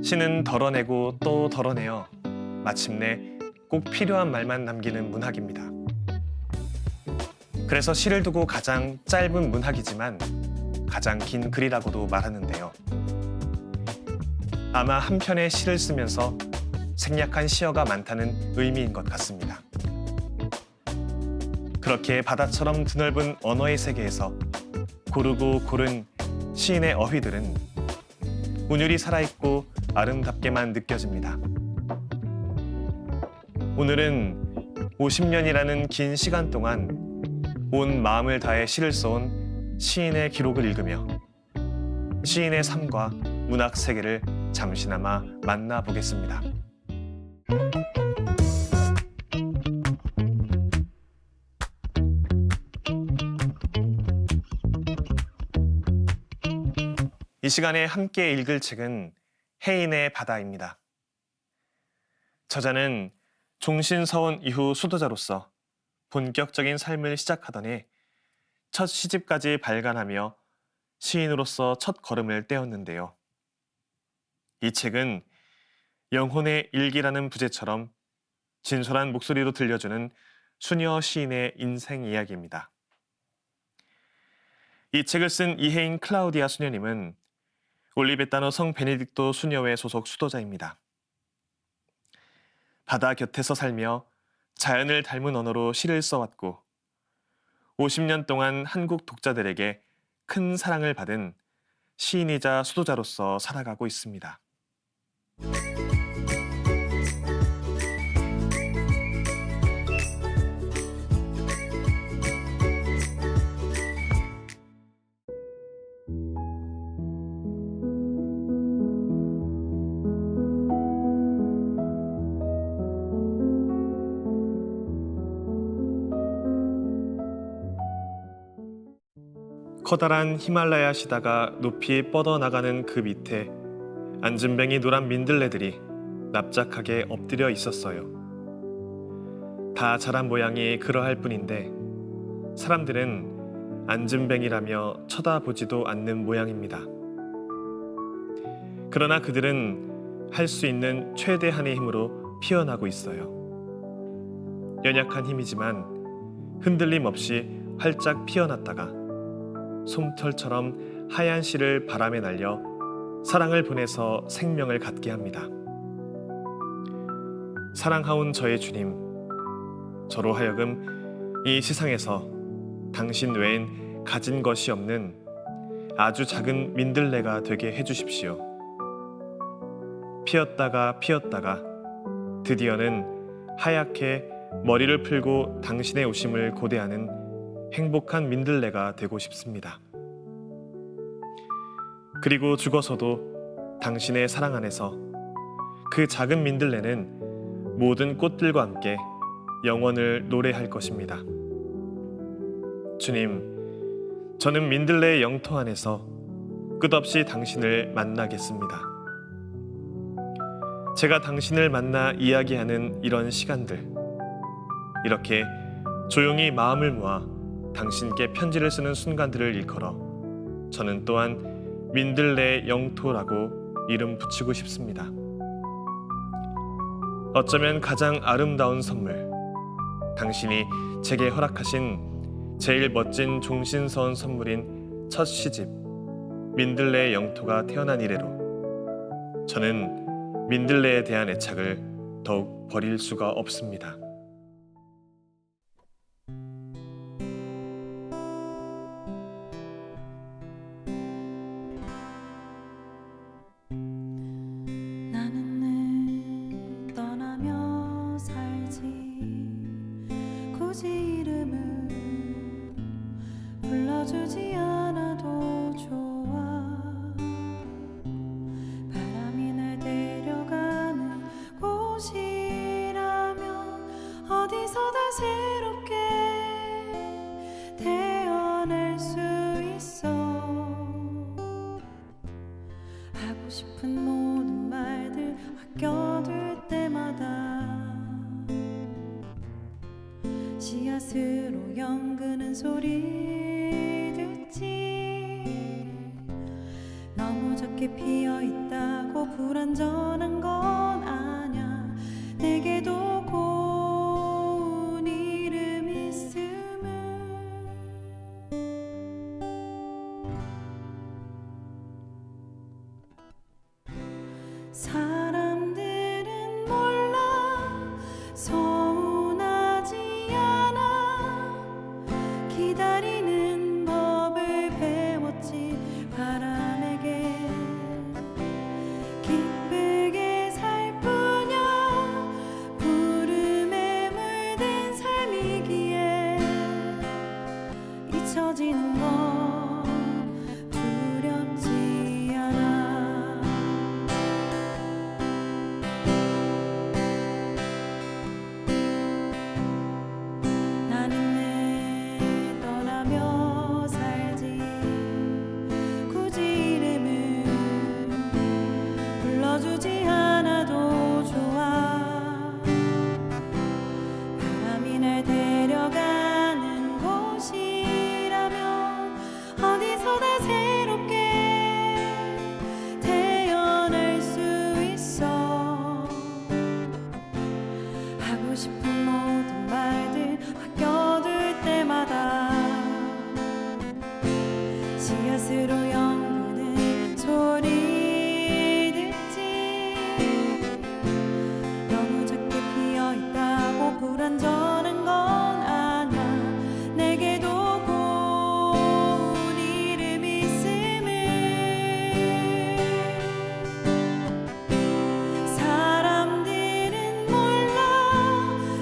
시는 덜어내고 또 덜어내어 마침내 꼭 필요한 말만 남기는 문학입니다. 그래서 시를 두고 가장 짧은 문학이지만 가장 긴 글이라고도 말하는데요. 아마 한 편의 시를 쓰면서 생략한 시어가 많다는 의미인 것 같습니다. 그렇게 바다처럼 드넓은 언어의 세계에서 고르고 고른 시인의 어휘들은 운율이 살아있고 아름답게만 느껴집니다. 오늘은 50년이라는 긴 시간 동안 온 마음을 다해 시를 써온 시인의 기록을 읽으며 시인의 삶과 문학 세계를 잠시나마 만나보겠습니다. 이 시간에 함께 읽을 책은 해인의 바다입니다. 저자는 종신서원 이후 수도자로서 본격적인 삶을 시작하던 해 첫 시집까지 발간하며 시인으로서 첫 걸음을 떼었는데요. 이 책은 영혼의 일기라는 부제처럼 진솔한 목소리로 들려주는 수녀 시인의 인생 이야기입니다. 이 책을 쓴 이혜인 클라우디아 수녀님은 올리베타노 성 베네딕토 수녀회 소속 수도자입니다. 바다 곁에서 살며 자연을 닮은 언어로 시를 써왔고 50년 동안 한국 독자들에게 큰 사랑을 받은 시인이자 수도자로서 살아가고 있습니다. 커다란 히말라야 시다가 높이 뻗어나가는 그 밑에 안진뱅이 노란 민들레들이 납작하게 엎드려 있었어요. 다 자란 모양이 그러할 뿐인데 사람들은 안진뱅이라며 쳐다보지도 않는 모양입니다. 그러나 그들은 할 수 있는 최대한의 힘으로 피어나고 있어요. 연약한 힘이지만 흔들림 없이 활짝 피어났다가 솜털처럼 하얀 씨를 바람에 날려 사랑을 보내서 생명을 갖게 합니다. 사랑하온 저의 주님, 저로 하여금 이 세상에서 당신 외엔 가진 것이 없는 아주 작은 민들레가 되게 해주십시오. 피었다가 피었다가 드디어는 하얗게 머리를 풀고 당신의 오심을 고대하는 행복한 민들레가 되고 싶습니다. 그리고 죽어서도 당신의 사랑 안에서 그 작은 민들레는 모든 꽃들과 함께 영원을 노래할 것입니다. 주님, 저는 민들레의 영토 안에서 끝없이 당신을 만나겠습니다. 제가 당신을 만나 이야기하는 이런 시간들, 이렇게 조용히 마음을 모아 당신께 편지를 쓰는 순간들을 일컬어 저는 또한 민들레의 영토라고 이름 붙이고 싶습니다. 어쩌면 가장 아름다운 선물, 당신이 제게 허락하신 제일 멋진 종신서원 선물인 첫 시집 민들레의 영토가 태어난 이래로 저는 민들레에 대한 애착을 더욱 버릴 수가 없습니다. 굳이 이름을 불러주지 않아도 좋아. 바람이 날 데려가는 곳이라면 어디서 다 새롭게 태어날 수 있어. 하고 싶은 모든 말들 아껴둘 때마다 씨앗으로 연그는 소리 듣지. 너무 적게 피어있다고 있다고 불완전한 건 아냐. 내게도 고운 이름 있음을. 사람들은 몰라 서운하지 않아. 기다리는 법을 배웠지. 바람에게 기쁘게 살 뿐이야. 구름에 물든 삶이기에 잊혀지는 건 두렵지 않아. 나는 내 떠나며 살지. 굳이 이름을 불러주지 않아도 좋아. 바람이 날 데려가는 곳이라면 어디서나 새롭게 태어날 수 있어. 하고 싶은 모든 말들 아껴둘 때마다 씨앗으로 연구는 소리 듣지. 너무 작게 피어있다고 불완전한 건 아냐. 내게도 고운 이름 있음을. 사람들은 몰라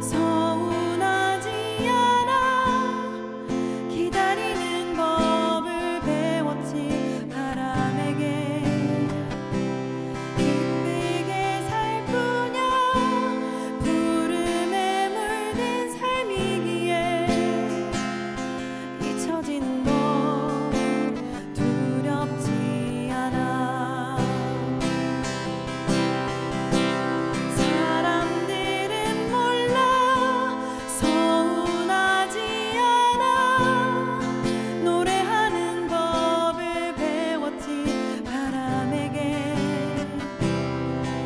서운하지 않아. 기다리는 법을 배웠지. 바람에게 기쁘게 살 뿐이야. 구름에 물든 삶이기에 잊혀지는 건 두렵지 않아. 사람들은 몰라 서운하지 않아. 노래하는 법을 배웠지. 바람에게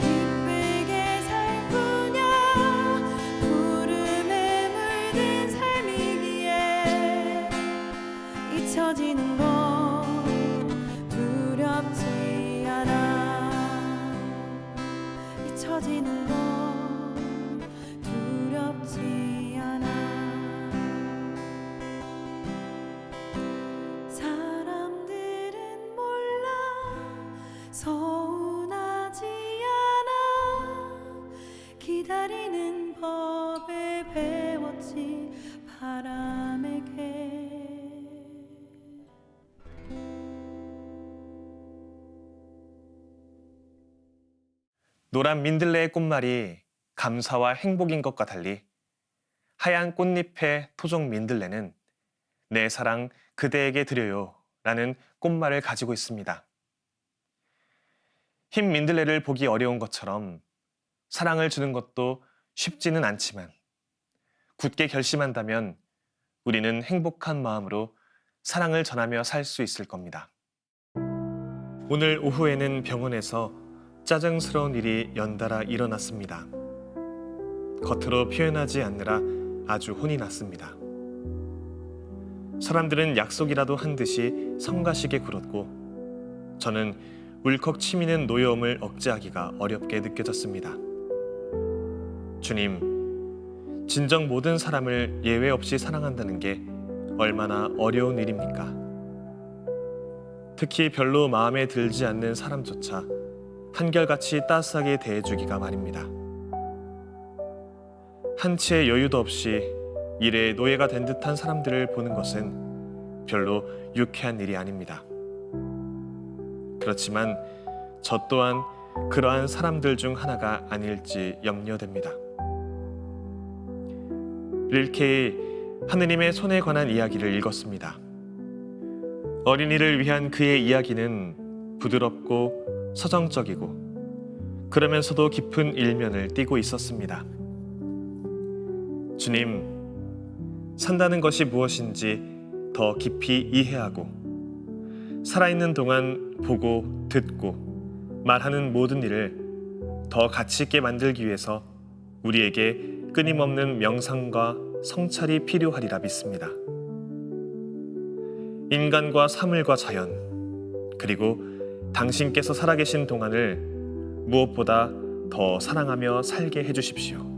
기쁘게 살 뿐이야. 구름에 물든 삶이기에 잊혀지는 건 두렵지 않아. 잊혀지는 건 두렵지 않아. 사람들은 몰라 서운하지 않아. 기다리는 법을 배웠지. 바람에게 노란 민들레의 꽃말이 감사와 행복인 것과 달리 하얀 꽃잎의 토종 민들레는 내 사랑 그대에게 드려요 라는 꽃말을 가지고 있습니다. 흰 민들레를 보기 어려운 것처럼 사랑을 주는 것도 쉽지는 않지만 굳게 결심한다면 우리는 행복한 마음으로 사랑을 전하며 살 수 있을 겁니다. 오늘 오후에는 병원에서 짜증스러운 일이 연달아 일어났습니다. 겉으로 표현하지 않느라 아주 혼이 났습니다. 사람들은 약속이라도 한 듯이 성가시게 굴었고 저는 울컥 치미는 노여움을 억제하기가 어렵게 느껴졌습니다. 주님, 진정 모든 사람을 예외 없이 사랑한다는 게 얼마나 어려운 일입니까? 특히 별로 마음에 들지 않는 사람조차 한결같이 따스하게 대해주기가 말입니다. 한치의 여유도 없이 일에 노예가 된 듯한 사람들을 보는 것은 별로 유쾌한 일이 아닙니다. 그렇지만 저 또한 그러한 사람들 중 하나가 아닐지 염려됩니다. 릴케의 하느님의 손에 관한 이야기를 읽었습니다. 어린이를 위한 그의 이야기는 부드럽고 서정적이고 그러면서도 깊은 일면을 띠고 있었습니다. 주님, 산다는 것이 무엇인지 더 깊이 이해하고 살아있는 동안 보고 듣고 말하는 모든 일을 더 가치 있게 만들기 위해서 우리에게 끊임없는 명상과 성찰이 필요하리라 믿습니다. 인간과 사물과 자연, 그리고 당신께서 살아계신 동안을 무엇보다 더 사랑하며 살게 해주십시오.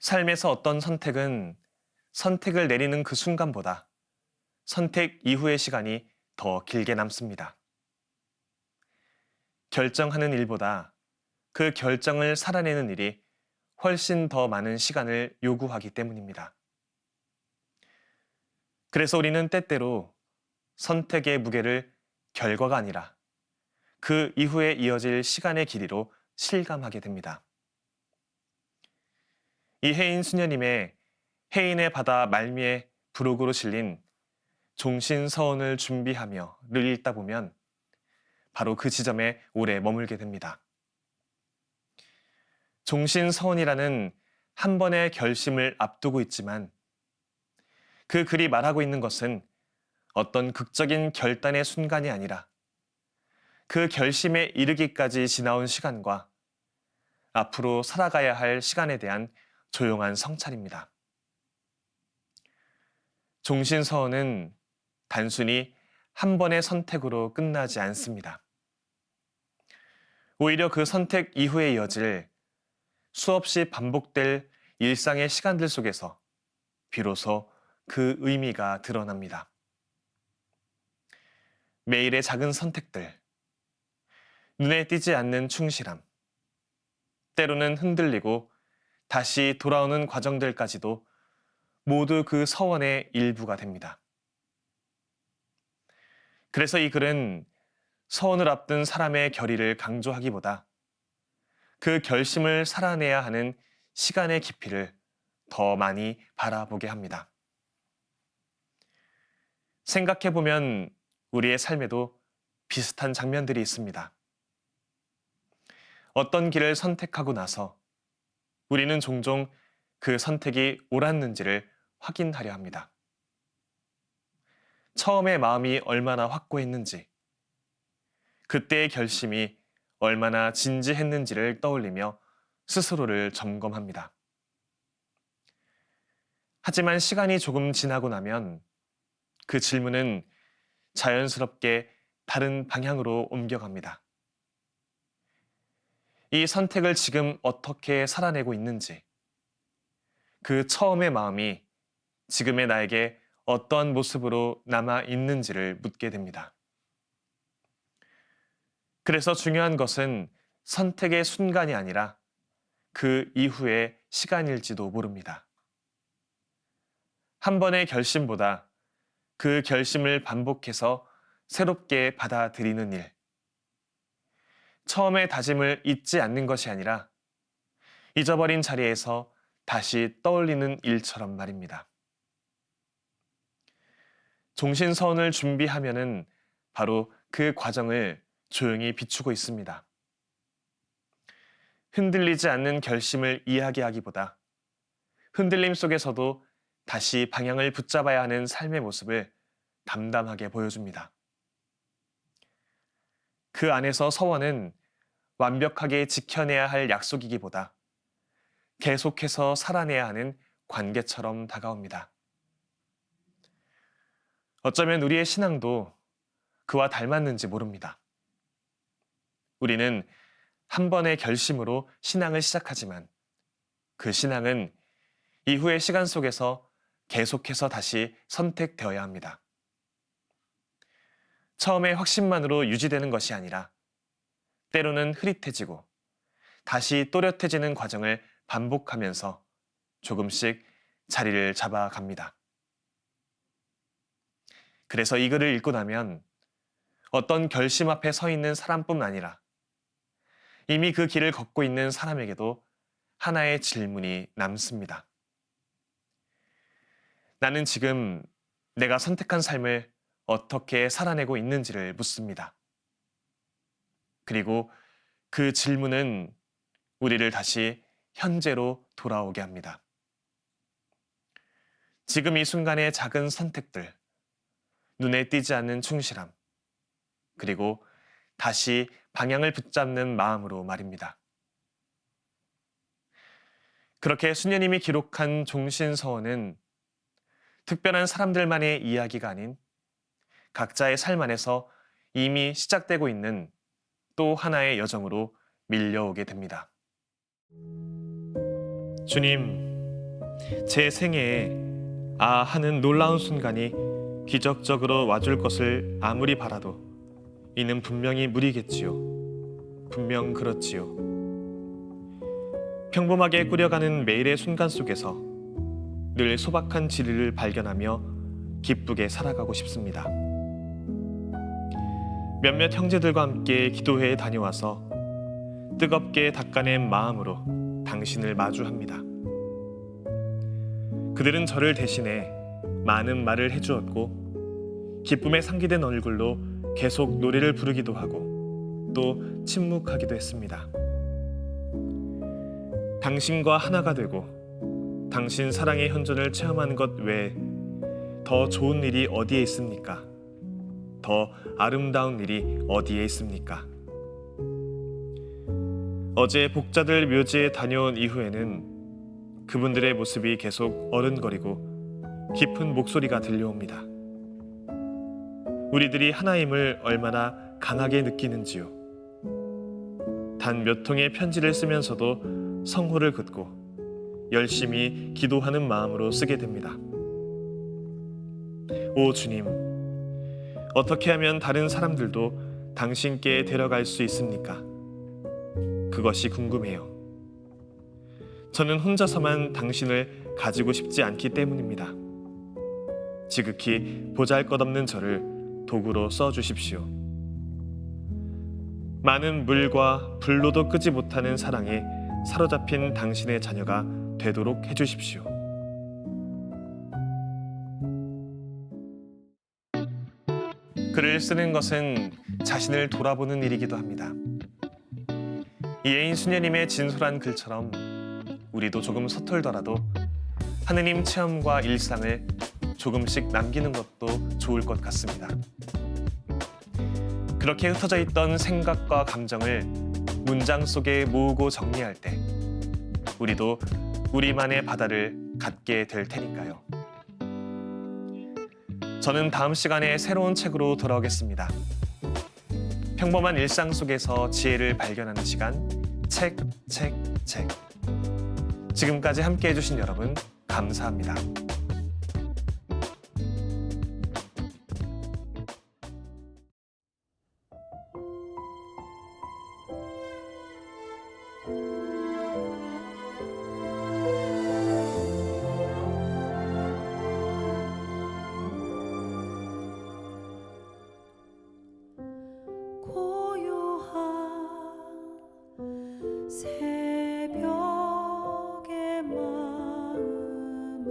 삶에서 어떤 선택은 선택을 내리는 그 순간보다 선택 이후의 시간이 더 길게 남습니다. 결정하는 일보다 그 결정을 살아내는 일이 훨씬 더 많은 시간을 요구하기 때문입니다. 그래서 우리는 때때로 선택의 무게를 결과가 아니라 그 이후에 이어질 시간의 길이로 실감하게 됩니다. 이 해인 수녀님의 해인의 바다 말미에 부록으로 실린 종신서원을 준비하며를 읽다 보면 바로 그 지점에 오래 머물게 됩니다. 종신서원이라는 한 번의 결심을 앞두고 있지만 그 글이 말하고 있는 것은 어떤 극적인 결단의 순간이 아니라 그 결심에 이르기까지 지나온 시간과 앞으로 살아가야 할 시간에 대한 조용한 성찰입니다. 종신서원은 단순히 한 번의 선택으로 끝나지 않습니다. 오히려 그 선택 이후에 이어질 수없이 반복될 일상의 시간들 속에서 비로소 그 의미가 드러납니다. 매일의 작은 선택들, 눈에 띄지 않는 충실함, 때로는 흔들리고 다시 돌아오는 과정들까지도 모두 그 서원의 일부가 됩니다. 그래서 이 글은 서원을 앞둔 사람의 결의를 강조하기보다 그 결심을 살아내야 하는 시간의 깊이를 더 많이 바라보게 합니다. 생각해보면 우리의 삶에도 비슷한 장면들이 있습니다. 어떤 길을 선택하고 나서 우리는 종종 그 선택이 옳았는지를 확인하려 합니다. 처음에 마음이 얼마나 확고했는지, 그때의 결심이 얼마나 진지했는지를 떠올리며 스스로를 점검합니다. 하지만 시간이 조금 지나고 나면 그 질문은 자연스럽게 다른 방향으로 옮겨갑니다. 이 선택을 지금 어떻게 살아내고 있는지, 그 처음의 마음이 지금의 나에게 어떠한 모습으로 남아 있는지를 묻게 됩니다. 그래서 중요한 것은 선택의 순간이 아니라 그 이후의 시간일지도 모릅니다. 한 번의 결심보다 그 결심을 반복해서 새롭게 받아들이는 일. 처음의 다짐을 잊지 않는 것이 아니라 잊어버린 자리에서 다시 떠올리는 일처럼 말입니다. 종신서원을 준비하면은 바로 그 과정을 조용히 비추고 있습니다. 흔들리지 않는 결심을 이야기하기보다 흔들림 속에서도 다시 방향을 붙잡아야 하는 삶의 모습을 담담하게 보여줍니다. 그 안에서 서원은 완벽하게 지켜내야 할 약속이기보다 계속해서 살아내야 하는 관계처럼 다가옵니다. 어쩌면 우리의 신앙도 그와 닮았는지 모릅니다. 우리는 한 번의 결심으로 신앙을 시작하지만 그 신앙은 이후의 시간 속에서 계속해서 다시 선택되어야 합니다. 처음의 확신만으로 유지되는 것이 아니라 때로는 흐릿해지고 다시 또렷해지는 과정을 반복하면서 조금씩 자리를 잡아갑니다. 그래서 이 글을 읽고 나면 어떤 결심 앞에 서 있는 사람뿐 아니라 이미 그 길을 걷고 있는 사람에게도 하나의 질문이 남습니다. 나는 지금 내가 선택한 삶을 어떻게 살아내고 있는지를 묻습니다. 그리고 그 질문은 우리를 다시 현재로 돌아오게 합니다. 지금 이 순간의 작은 선택들, 눈에 띄지 않는 충실함, 그리고 다시 방향을 붙잡는 마음으로 말입니다. 그렇게 수녀님이 기록한 종신서원은 특별한 사람들만의 이야기가 아닌 각자의 삶 안에서 이미 시작되고 있는 또 하나의 여정으로 밀려오게 됩니다. 주님, 제 생애에 하는 놀라운 순간이 기적적으로 와줄 것을 아무리 바라도 이는 분명히 무리겠지요. 분명 그렇지요. 평범하게 꾸려가는 매일의 순간 속에서 늘 소박한 진리를 발견하며 기쁘게 살아가고 싶습니다. 몇몇 형제들과 함께 기도회에 다녀와서 뜨겁게 닦아낸 마음으로 당신을 마주합니다. 그들은 저를 대신해 많은 말을 해주었고 기쁨에 상기된 얼굴로 계속 노래를 부르기도 하고 또 침묵하기도 했습니다. 당신과 하나가 되고 당신 사랑의 현존을 체험하는 것 외에 더 좋은 일이 어디에 있습니까? 더 아름다운 일이 어디에 있습니까? 어제 복자들 묘지에 다녀온 이후에는 그분들의 모습이 계속 어른거리고 깊은 목소리가 들려옵니다. 우리들이 하나임을 얼마나 강하게 느끼는지요. 단 몇 통의 편지를 쓰면서도 성호를 긋고 열심히 기도하는 마음으로 쓰게 됩니다. 오 주님, 어떻게 하면 다른 사람들도 당신께 데려갈 수 있습니까? 그것이 궁금해요. 저는 혼자서만 당신을 가지고 싶지 않기 때문입니다. 지극히 보잘것없는 저를 도구로 써주십시오. 많은 물과 불로도 끄지 못하는 사랑에 사로잡힌 당신의 자녀가 되도록 해주십시오. 글을 쓰는 것은 자신을 돌아보는 일이기도 합니다. 이혜인 수녀님의 진솔한 글처럼 우리도 조금 서툴더라도 하느님 체험과 일상을 조금씩 남기는 것도 좋을 것 같습니다. 그렇게 흩어져 있던 생각과 감정을 문장 속에 모으고 정리할 때 우리도 우리만의 바다를 갖게 될 테니까요. 저는 다음 시간에 새로운 책으로 돌아오겠습니다. 평범한 일상 속에서 지혜를 발견하는 시간, 책. 지금까지 함께 해주신 여러분, 감사합니다. 고요한 새벽의 마음을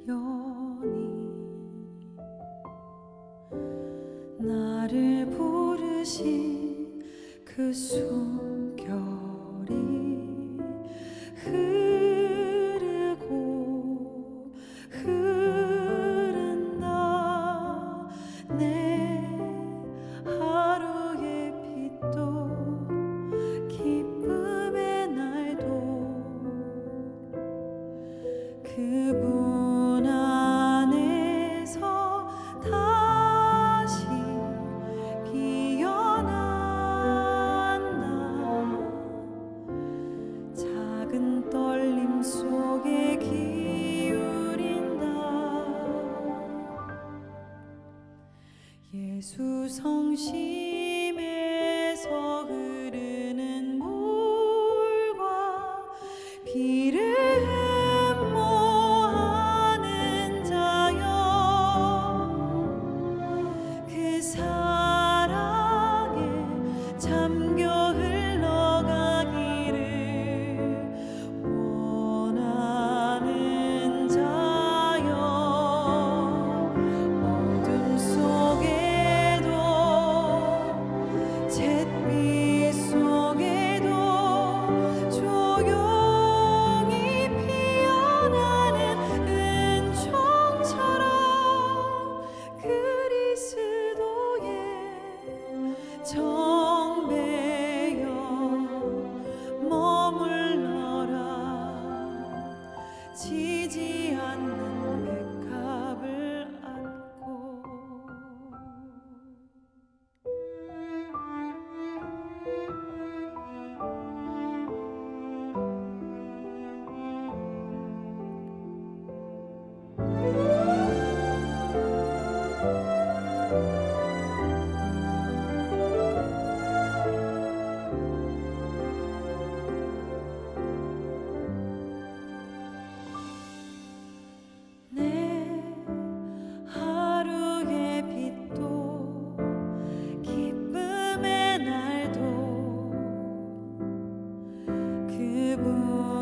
여니 나를 부르신 그 숨결이 흐르고 흐른다. 내 하루의 빛도 기쁨의 날도 그분 안에서 다시 피어난다. 작은 떨림 속에 기울인다. 예수 성심에서 흐르는 물과 피를 흠모하는 자여, 그 사랑에 잠겨 흘러가기를 원하는 자여, 어둠 속에도 잿빛 속 그